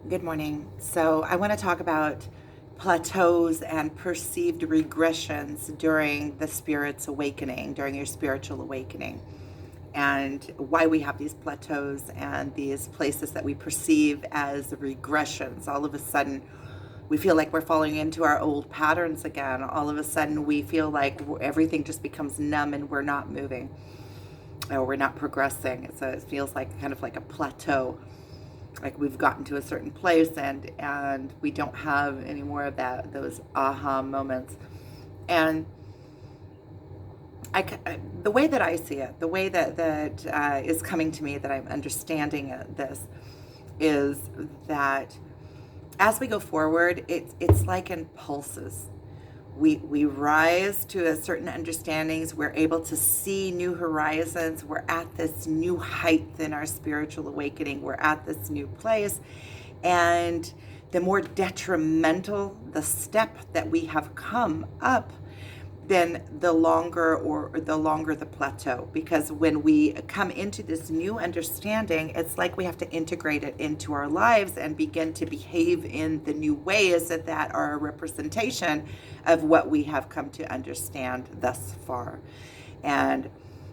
Good morning. So, I want to talk about plateaus and perceived regressions during the spirit's awakening, during your spiritual awakening, and why we have these plateaus and these places that we perceive as regressions. All of a sudden, we feel like we're falling into our old patterns again. All of a sudden, we feel like everything just becomes numb and we're not moving or we're not progressing. So, it feels like kind of like a plateau, like we've gotten to a certain place and we don't have any more of those aha moments. And the way that I see it, the way that is coming to me, that I'm understanding this, is that as we go forward, it's like in pulses. We rise to a certain understandings. We're able to see new horizons. We're at this new height in our spiritual awakening. We're at this new place. And the more detrimental the step that we have come up, then the longer the plateau. Because when we come into this new understanding, it's like we have to integrate it into our lives and begin to behave in the new ways that are a representation of what we have come to understand thus far. And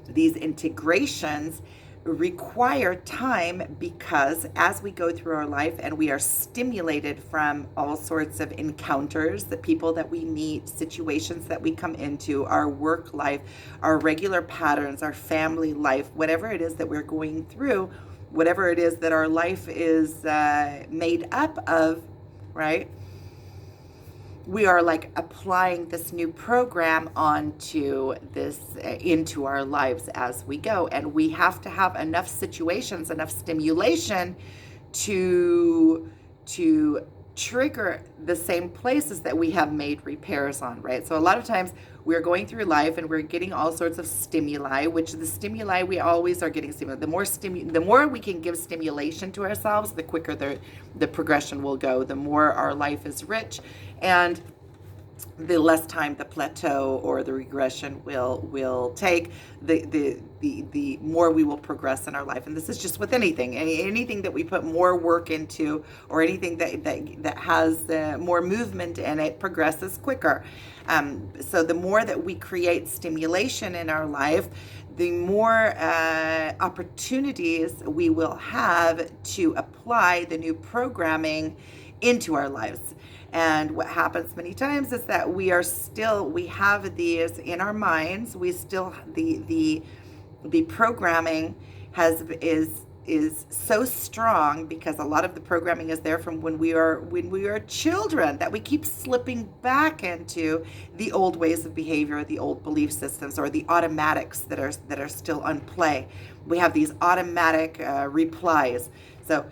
these integrations require time, because as we go through our life and we are stimulated from all sorts of encounters, the people that we meet, situations that we come into, our work life, our regular patterns, our family life, whatever it is that we're going through, whatever it is that our life is made up of, right? We are like applying this new program onto this into our lives as we go, and we have to have enough situations, enough stimulation to trigger the same places that we have made repairs on, right? So a lot of times we're going through life and we're getting all sorts of stimuli, which the stimuli we always are getting stimuli. The more we can give stimulation to ourselves, the quicker the progression will go. The more our life is rich, and the less time the plateau or the regression will take, the more we will progress in our life. And this is just with anything that we put more work into, or anything that has more movement in it, progresses quicker. So the more that we create stimulation in our life, the more opportunities we will have to apply the new programming into our lives. And what happens many times is that we have these in our minds. We still, the programming is so strong, because a lot of the programming is there from when we are children, that we keep slipping back into the old ways of behavior, the old belief systems, or the automatics that are still on play. We have these automatic replies. So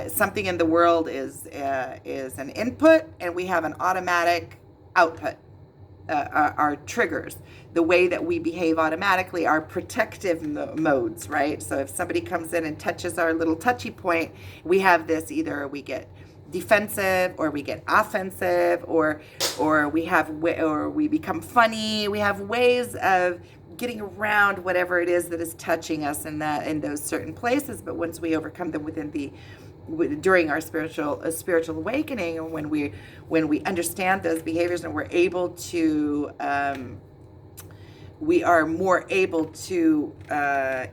something in the world is an input, and we have an automatic output. Our triggers, the way that we behave automatically, are protective modes, right? So if somebody comes in and touches our little touchy point, we have this: either we get defensive or we get offensive, or we become funny. We have ways of getting around whatever it is that is touching us in those certain places. But once we overcome them during our spiritual awakening, and when we understand those behaviors, and we're able to we are more able to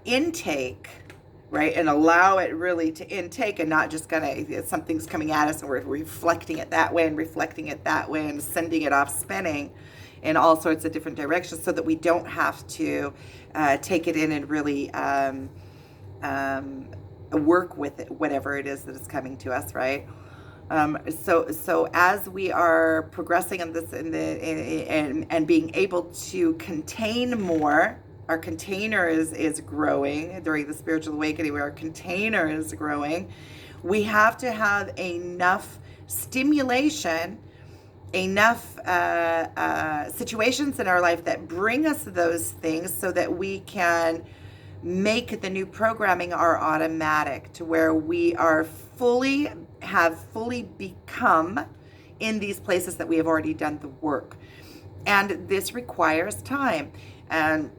intake, right, and allow it really to intake, and not just something's coming at us and we're reflecting it that way and reflecting it that way and sending it off spinning in all sorts of different directions, so that we don't have to take it in and really work with it, whatever it is that is coming to us, right? So as we are progressing in this, and being able to contain more, our container is growing during the spiritual awakening, where our container is growing. We have to have enough stimulation, enough situations in our life that bring us those things, so that we can make the new programming our automatic, to where we have fully become in these places that we have already done the work. And this requires time, and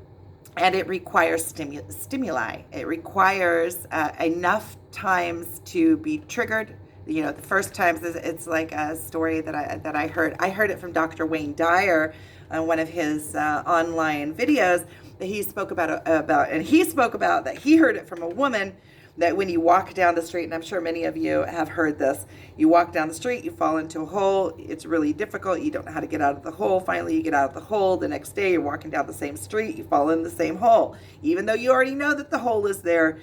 it requires stimuli. It requires enough times to be triggered, the first times it's like a story that I heard. I heard it from Dr. Wayne Dyer on one of his online videos that he spoke about, and he spoke about that he heard it from a woman, that when you walk down the street, and I'm sure many of you have heard this, you walk down the street, you fall into a hole, it's really difficult, you don't know how to get out of the hole, finally you get out of the hole, the next day you're walking down the same street, you fall in the same hole. Even though you already know that the hole is there,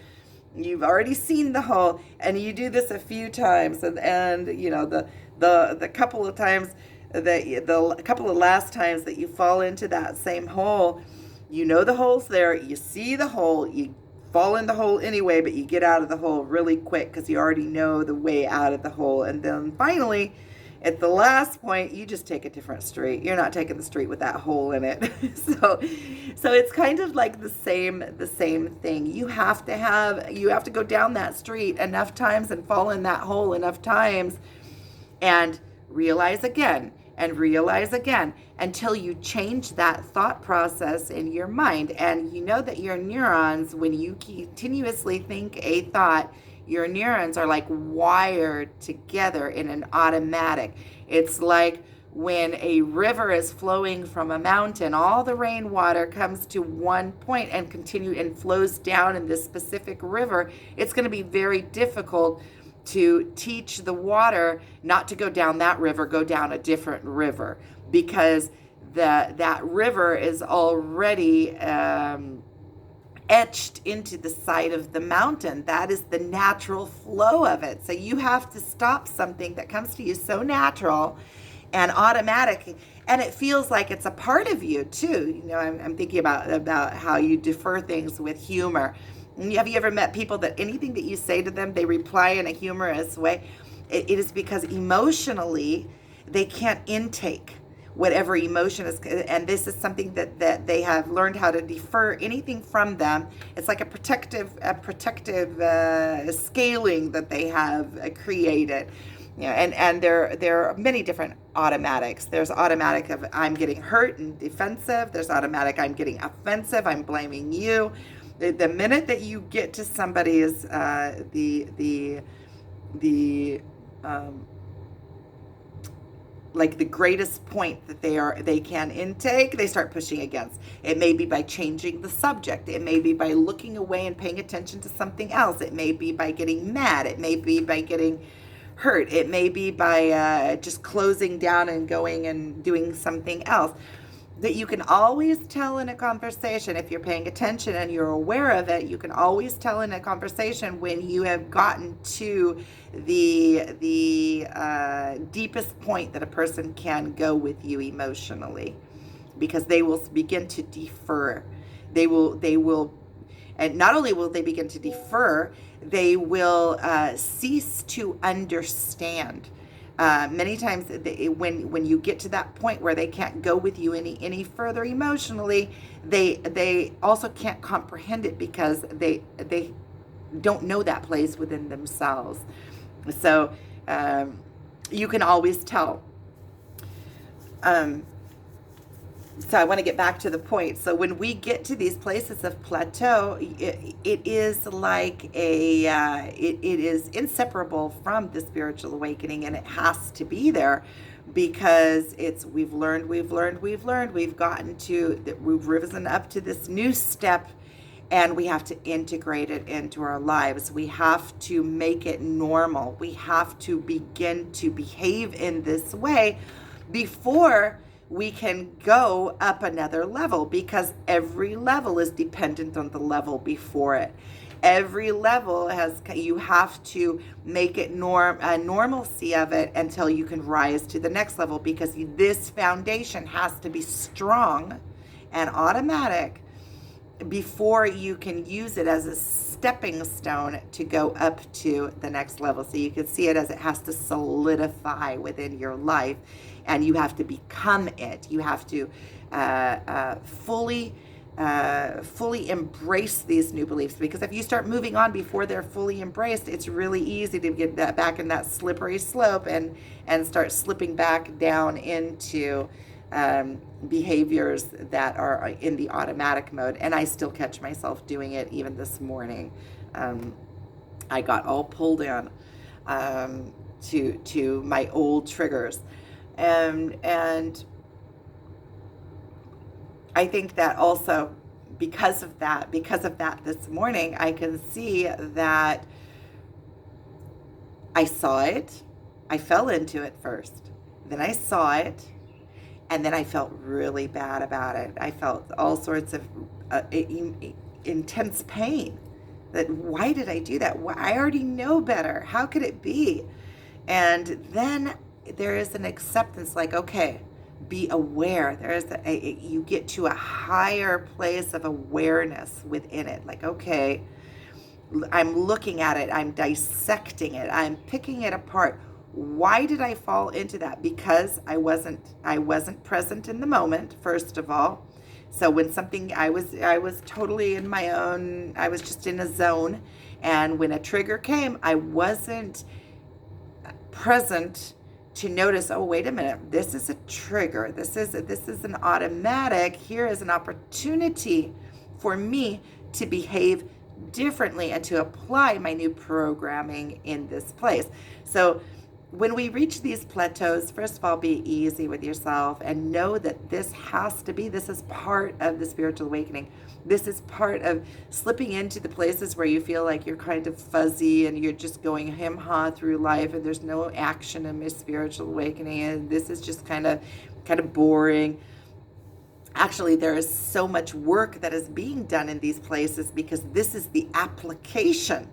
you've already seen the hole, and you do this a few times, and the couple of times the couple of last times that you fall into that same hole, you know the hole's there, you see the hole, you fall in the hole anyway, but you get out of the hole really quick because you already know the way out of the hole. And then finally, at the last point, you just take a different street. You're not taking the street with that hole in it. So it's kind of like the same thing. You have to go down that street enough times and fall in that hole enough times and realize again until you change that thought process in your mind. And you know that your neurons, when you continuously think a thought, your neurons are like wired together in an automatic. It's like when a river is flowing from a mountain, all the rainwater comes to one point and flows down in this specific river. It's going to be very difficult to teach the water not to go down that river, go down a different river, because that river is already etched into the side of the mountain. That is the natural flow of it. So you have to stop something that comes to you so natural and automatic, and it feels like it's a part of you too. I'm thinking about how you defer things with humor. Have you ever met people that anything that you say to them, they reply in a humorous way? It is because emotionally they can't intake whatever emotion is, and this is something that they have learned how to defer anything from them. It's like a protective scaling that they have created. And there are many different automatics. There's automatic of I'm getting hurt and defensive. There's automatic I'm getting offensive, I'm blaming you. The minute that you get to somebody's like the greatest point that they can intake, they start pushing against. It may be by changing the subject. It may be by looking away and paying attention to something else. It may be by getting mad. It may be by getting hurt. It may be by just closing down and going and doing something else. That you can always tell in a conversation, if you're paying attention and you're aware of it, you can always tell in a conversation when you have gotten to the deepest point that a person can go with you emotionally, because they will begin to defer. They will, and not only will they begin to defer, they will cease to understand. Many times when you get to that point where they can't go with you any further emotionally, they also can't comprehend it because they don't know that place within themselves. So you can always tell. So I want to get back to the point. So when we get to these places of plateau, it is like it is inseparable from the spiritual awakening, and it has to be there because we've gotten to that, we've risen up to this new step, and we have to integrate it into our lives. We have to make it normal. We have to begin to behave in this way before we can go up another level, because every level is dependent on the level before it. Every level you have to make it a normalcy of it until you can rise to the next level, because this foundation has to be strong and automatic before you can use it as a stepping stone to go up to the next level. So you can see it as it has to solidify within your life, and you have to become it. You have to fully embrace these new beliefs, because if you start moving on before they're fully embraced, it's really easy to get that back in that slippery slope and start slipping back down into behaviors that are in the automatic mode. And I still catch myself doing it even this morning. I got all pulled in. to my old triggers. And I think that also because of that this morning, I can see that I saw it, I fell into it first, then I saw it, and then I felt really bad about it. I felt all sorts of intense pain. That why did I do that? I already know better. How could it be? And then there is an acceptance, like, okay, be aware. There is you get to a higher place of awareness within it. Like, okay, I'm looking at it, I'm dissecting it, I'm picking it apart. Why did I fall into that? Because I wasn't present in the moment, first of all. So when something, I was totally in my own, I was just in a zone. And when a trigger came, I wasn't present to notice, oh, wait a minute, this is a trigger. This is an automatic. Here is an opportunity for me to behave differently and to apply my new programming in this place. So when we reach these plateaus, first of all, be easy with yourself and know that this is part of the spiritual awakening. This is part of slipping into the places where you feel like you're kind of fuzzy and you're just going hem-ha through life and there's no action in my spiritual awakening and this is just kind of boring. Actually, there is so much work that is being done in these places because this is the application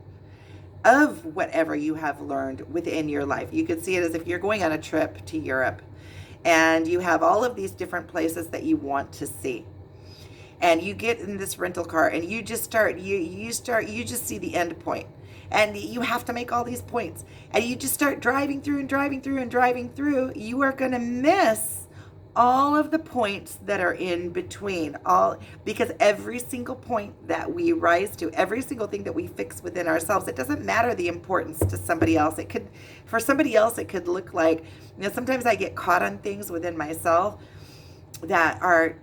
of whatever you have learned within your life. You could see it as if you're going on a trip to Europe and you have all of these different places that you want to see. And you get in this rental car and you just you just see the end point. And you have to make all these points. And you just start driving through. You are going to miss all of the points that are in between, because every single point that we rise to, every single thing that we fix within ourselves, it doesn't matter the importance to somebody else. For somebody else, it could look like, sometimes I get caught on things within myself that are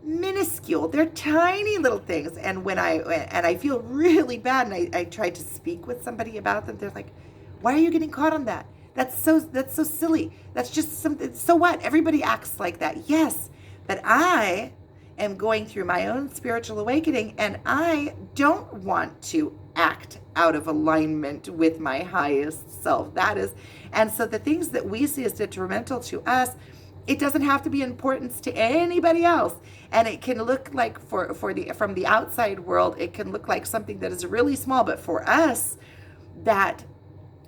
minuscule. They're tiny little things. And when I feel really bad and I try to speak with somebody about them, they're like, why are you getting caught on that? That's so silly. That's just something. So what? Everybody acts like that. Yes, but I am going through my own spiritual awakening and I don't want to act out of alignment with my highest self. And so the things that we see as detrimental to us, it doesn't have to be importance to anybody else. And it can look like from the outside world, it can look like something that is really small, but for us,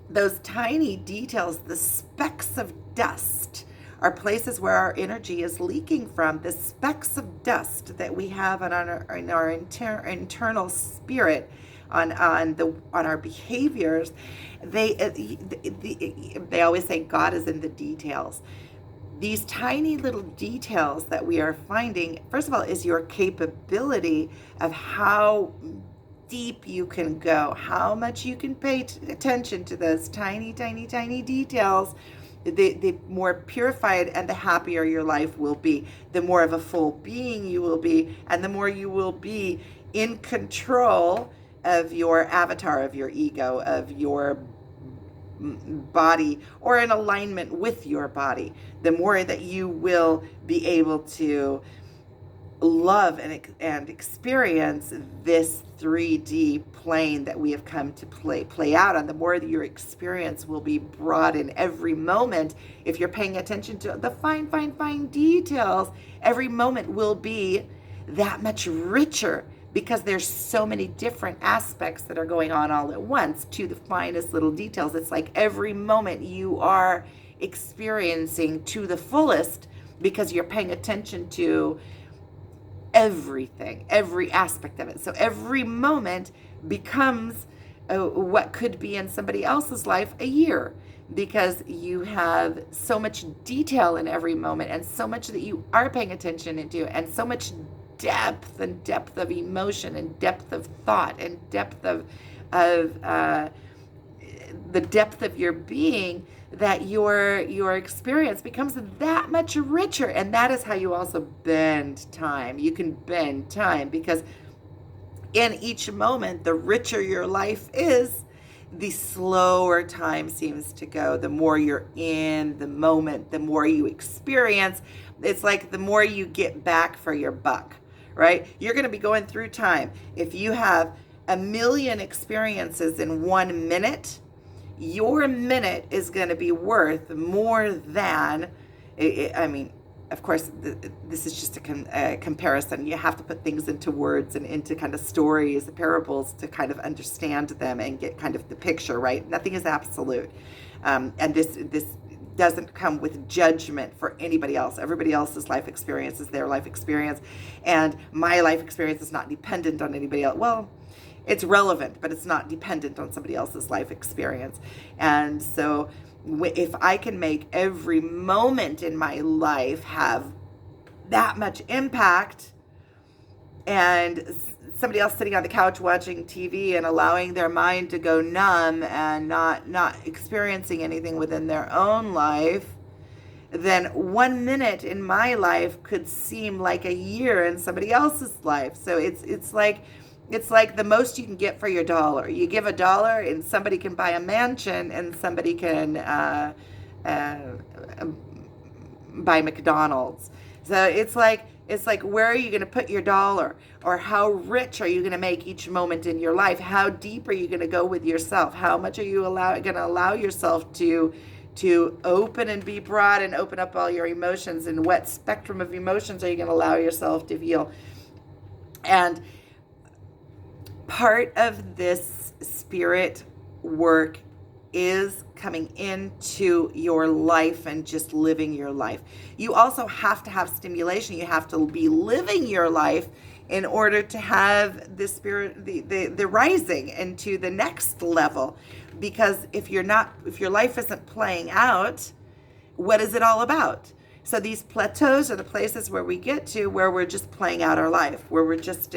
those tiny details, the specks of dust, are places where our energy is leaking from. The specks of dust that we have in our internal spirit, on our behaviors. They always say God is in the details. These tiny little details that we are finding, first of all, is your capability of how deep you can go, how much you can pay attention to those tiny details. The more purified and the happier your life will be, the more of a full being you will be, and the more you will be in control of your avatar, of your ego, of your body, or in alignment with your body. The more that you will be able to love and experience this 3D plane that we have come to play out on, the more that your experience will be broad in every moment. If you're paying attention to the fine details, every moment will be that much richer, because there's so many different aspects that are going on all at once to the finest little details. It's like every moment you are experiencing to the fullest because you're paying attention to everything, every aspect of it. So every moment becomes what could be in somebody else's life a year, because you have so much detail in every moment and so much that you are paying attention to, and so much depth of emotion and depth of thought and depth of the depth of your being, that your experience becomes that much richer. And that is how you also bend time. You can bend time because in each moment, the richer your life is, the slower time seems to go, the more you're in the moment, the more you experience. It's like the more you get back for your buck, right? You're going to be going through time. If you have a million experiences in 1 minute, your minute is going to be worth more than, I mean, of course, this is just a comparison. You have to put things into words and into kind of stories, parables, to kind of understand them and get kind of the picture, right? Nothing is absolute. And this doesn't come with judgment for anybody else. Everybody else's life experience is their life experience. And my life experience is not dependent on anybody else. Well, it's relevant, but it's not dependent on somebody else's life experience. And so if I can make every moment in my life have that much impact, and somebody else sitting on the couch watching TV and allowing their mind to go numb and not experiencing anything within their own life, then 1 minute in my life could seem like a year in somebody else's life. So it's like the most you can get for your dollar. You give $1 and somebody can buy a mansion, and somebody can buy McDonald's. So it's like where are you going to put your dollar? Or how rich are you going to make each moment in your life? How deep are you going to go with yourself? How much are you going to allow yourself to open and be broad and open up all your emotions? And what spectrum of emotions are you going to allow yourself to feel? And part of this spirit work is coming into your life and just living your life. You also have to have stimulation. You have to be living your life in order to have the spirit, the rising into the next level. Because if your life isn't playing out, what is it all about? So these plateaus are the places where we get to where we're just playing out our life, where we're just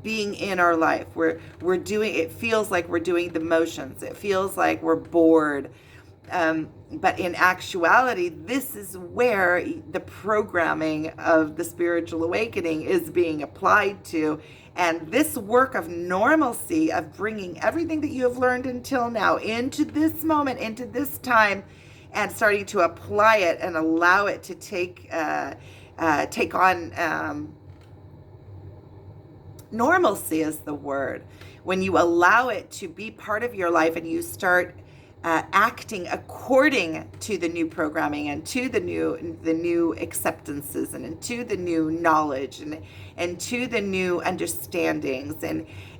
being in our life, where we're doing, it feels like we're doing the motions. It feels like we're bored. But in actuality, this is where the programming of the spiritual awakening is being applied to. And this work of normalcy, of bringing everything that you have learned until now into this moment, into this time, and starting to apply it and allow it to take on normalcy is the word. When you allow it to be part of your life and you start acting according to the new programming and to the new acceptances and into the new knowledge and to the new understandings,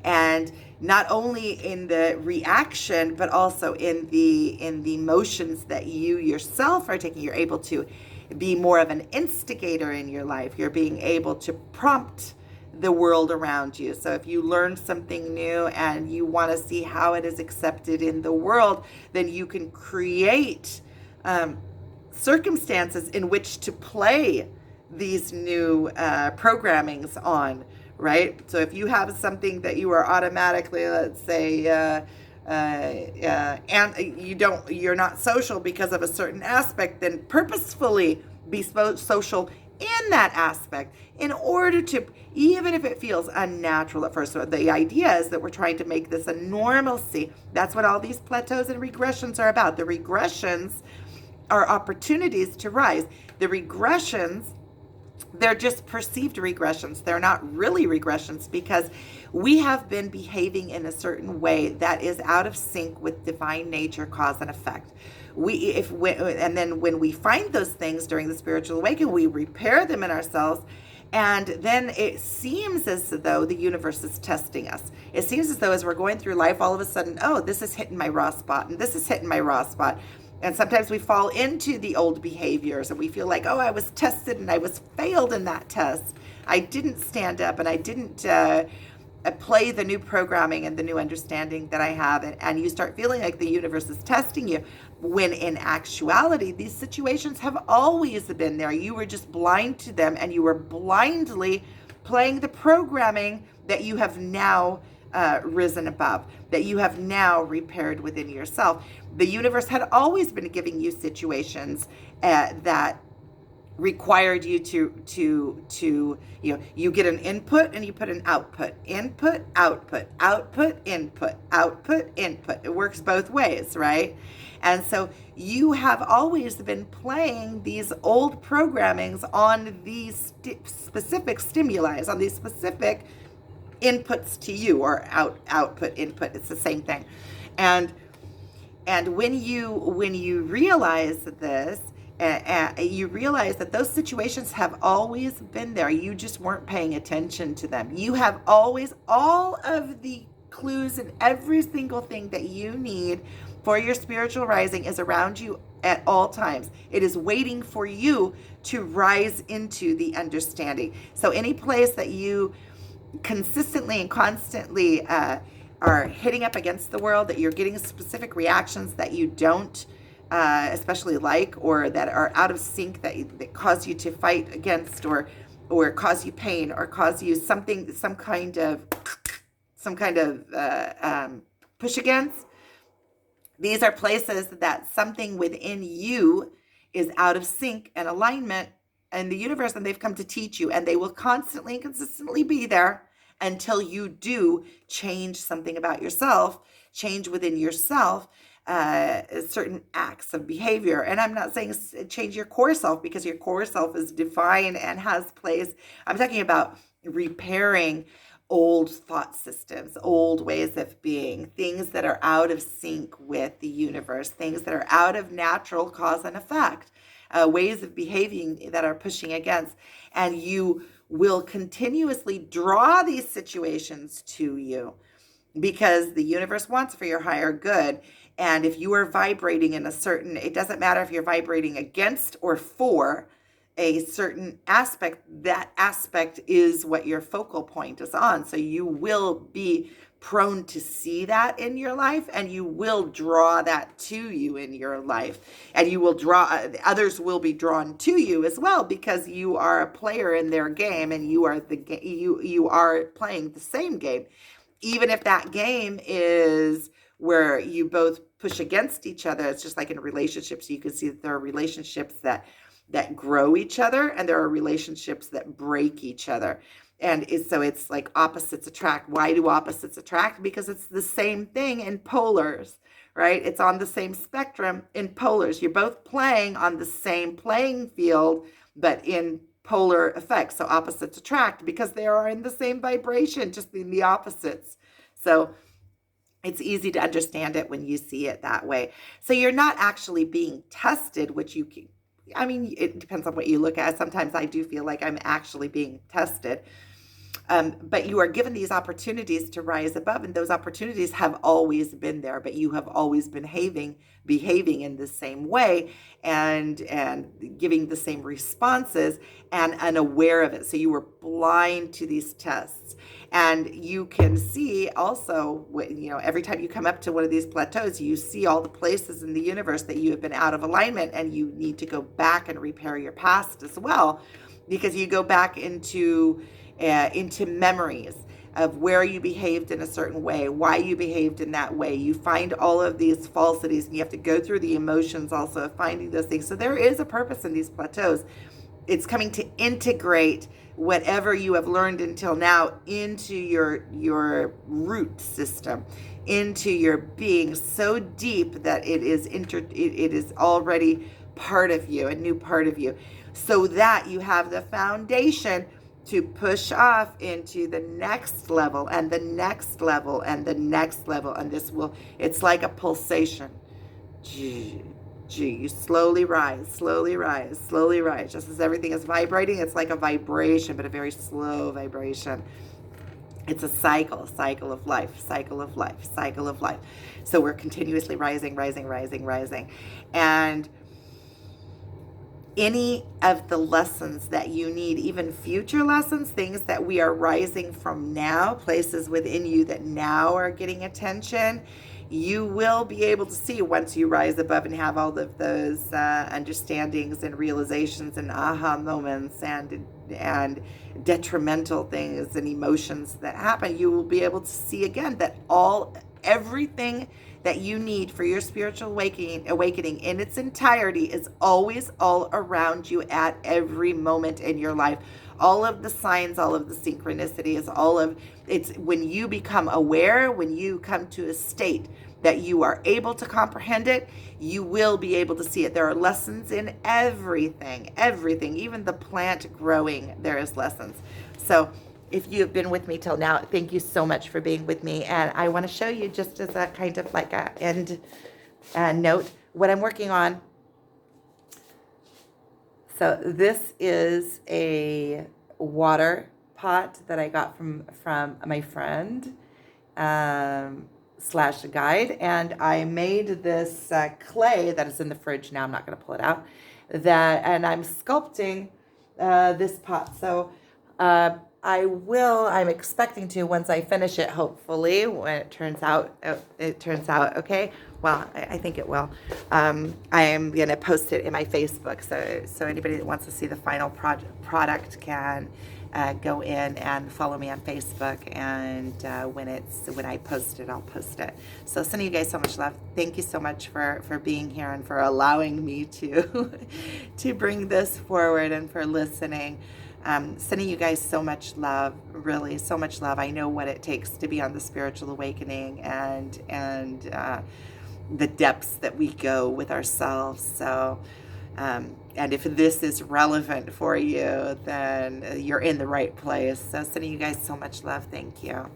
and not only in the reaction but also in the motions that you yourself are taking, you're able to be more of an instigator in your life. You're being able to prompt the world around you. So if you learn something new and you want to see how it is accepted in the world, then you can create circumstances in which to play these new programmings on, right? So if you have something that you are automatically, let's say, and you're not social because of a certain aspect, then purposefully be social in that aspect in order to, even if it feels unnatural at first. So the idea is that we're trying to make this a normalcy. That's what all these plateaus and regressions are about. The regressions are opportunities to rise. The regressions, they're just perceived regressions. They're not really regressions because we have been behaving in a certain way that is out of sync with divine nature, cause and effect. And then when we find those things during the spiritual awakening, we repair them in ourselves. And then it seems as though the universe is testing us. It seems as though as we're going through life, all of a sudden, oh, this is hitting my raw spot, and this is hitting my raw spot. And sometimes we fall into the old behaviors and we feel like, oh, I was tested and I was failed in that test. I didn't stand up and I didn't play the new programming and the new understanding that I have. And you start feeling like the universe is testing you, when in actuality, these situations have always been there. You were just blind to them and you were blindly playing the programming that you have now risen above, that you have now repaired within yourself. The universe had always been giving you situations that required you to you get an input and you put an output, input, output, output, input, output, input. It works both ways, right? And so you have always been playing these old programmings on these specific stimuli, on these specific inputs to you, or output, input. It's the same thing. And when you realize this, you realize that those situations have always been there. You just weren't paying attention to them. You have always, all of the clues and every single thing that you need for your spiritual rising is around you at all times. It is waiting for you to rise into the understanding. So any place that you consistently and constantly are hitting up against the world, that you're getting specific reactions that you don't especially like, or that are out of sync, that cause you to fight against, or cause you pain, or cause you some kind of push against. These are places that something within you is out of sync and alignment in the universe, and they've come to teach you, and they will constantly and consistently be there until you do change something about yourself, change within yourself, certain acts of behavior. And I'm not saying change your core self, because your core self is divine and has place. I'm talking about repairing old thought systems, old ways of being, things that are out of sync with the universe, things that are out of natural cause and effect, ways of behaving that are pushing against. And you will continuously draw these situations to you, because the universe wants for your higher good. And if you are vibrating in a certain, it doesn't matter if you're vibrating against or for a certain aspect, that aspect is what your focal point is on. So you will be prone to see that in your life, and you will draw that to you in your life, and you will draw, others will be drawn to you as well, because you are a player in their game, and you are you are playing the same game. Even if that game is where you both push against each other, it's just like in relationships. You can see that there are relationships that grow each other, and there are relationships that break each other. And so it's like opposites attract. Why do opposites attract? Because it's the same thing in polars, right? It's on the same spectrum in polars. You're both playing on the same playing field, but in polar effects. So opposites attract because they are in the same vibration, just in the opposites. So it's easy to understand it when you see it that way. So you're not actually being tested, which you can, I mean, it depends on what you look at. Sometimes I do feel like I'm actually being tested. But you are given these opportunities to rise above, and those opportunities have always been there, but you have always been behaving in the same way, and giving the same responses, and unaware of it. So you were blind to these tests. And you can see also, every time you come up to one of these plateaus, you see all the places in the universe that you have been out of alignment, and you need to go back and repair your past as well, because you go back into memories of where you behaved in a certain way, why you behaved in that way. You find all of these falsities, and you have to go through the emotions also of finding those things. So there is a purpose in these plateaus. It's coming to integrate whatever you have learned until now into your root system, into your being so deep that it is already part of you, a new part of you, so that you have the foundation to push off into the next level, and the next level, and the next level. And it's like a pulsation. You slowly rise, slowly rise, slowly rise. Just as everything is vibrating, it's like a vibration, but a very slow vibration. It's a cycle of life, cycle of life, cycle of life. So we're continuously rising, rising, rising, rising. And any of the lessons that you need, even future lessons, things that we are rising from now, places within you that now are getting attention, you will be able to see once you rise above and have all of those understandings and realizations and aha moments and detrimental things and emotions that happen. You will be able to see again that everything that you need for your spiritual awakening in its entirety is always all around you at every moment in your life. All of the signs, all of the synchronicities, it's when you become aware, when you come to a state that you are able to comprehend it, you will be able to see it. There are lessons in everything, even the plant growing, there is lessons. So if you have been with me till now, thank you so much for being with me. And I want to show you, just as a kind of like a end note, what I'm working on. So this is a water pot that I got from my friend slash guide, and I made this clay that is in the fridge now. I'm not going to pull it out. And I'm sculpting this pot. So I'm expecting to, once I finish it, hopefully, when it turns out okay. Well, I think it will. I am going to post it in my Facebook, so anybody that wants to see the final product can go in and follow me on Facebook, and when I post it, I'll post it. So sending you guys so much love. Thank you so much for being here and for allowing me to to bring this forward, and for listening. Sending you guys so much love, really so much love. I know what it takes to be on the spiritual awakening, and the depths that we go with ourselves. So, and if this is relevant for you, then you're in the right place. So sending you guys so much love. Thank you.